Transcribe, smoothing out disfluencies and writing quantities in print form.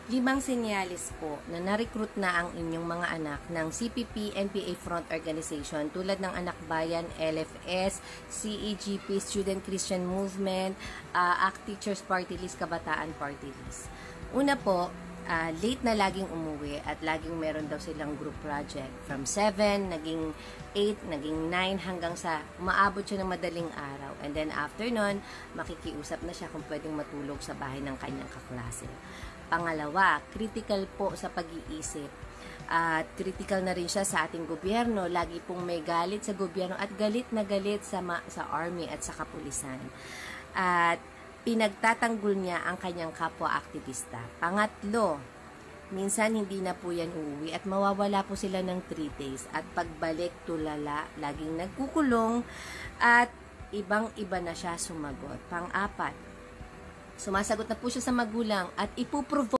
5 senyalis po na na-recruit na ang inyong mga anak ng CPP, NPA Front Organization tulad ng Anak Bayan, LFS, CEGP, Student Christian Movement, ACT Teachers Party List, Kabataan Party List. Una po, late na laging umuwi at laging meron daw silang group project. From 7, naging 8, naging 9 hanggang sa maabot siya ng madaling araw. And then after nun, makikiusap na siya kung pwedeng matulog sa bahay ng kanyang kaklase. Pangalawa, critical po sa pag-iisip. At critical na rin siya sa ating gobyerno. Lagi pong may galit sa gobyerno at galit na galit sa army at sa kapulisan. At pinagtatanggol niya ang kanyang kapwa-aktivista. Pangatlo, minsan hindi na po yan uuwi at mawawala po sila ng 3 days. At pagbalik tulala, laging nagkukulong at ibang-iba na siya sumagot. Pang-apat, sumasagot na po siya sa magulang at ipuprovoke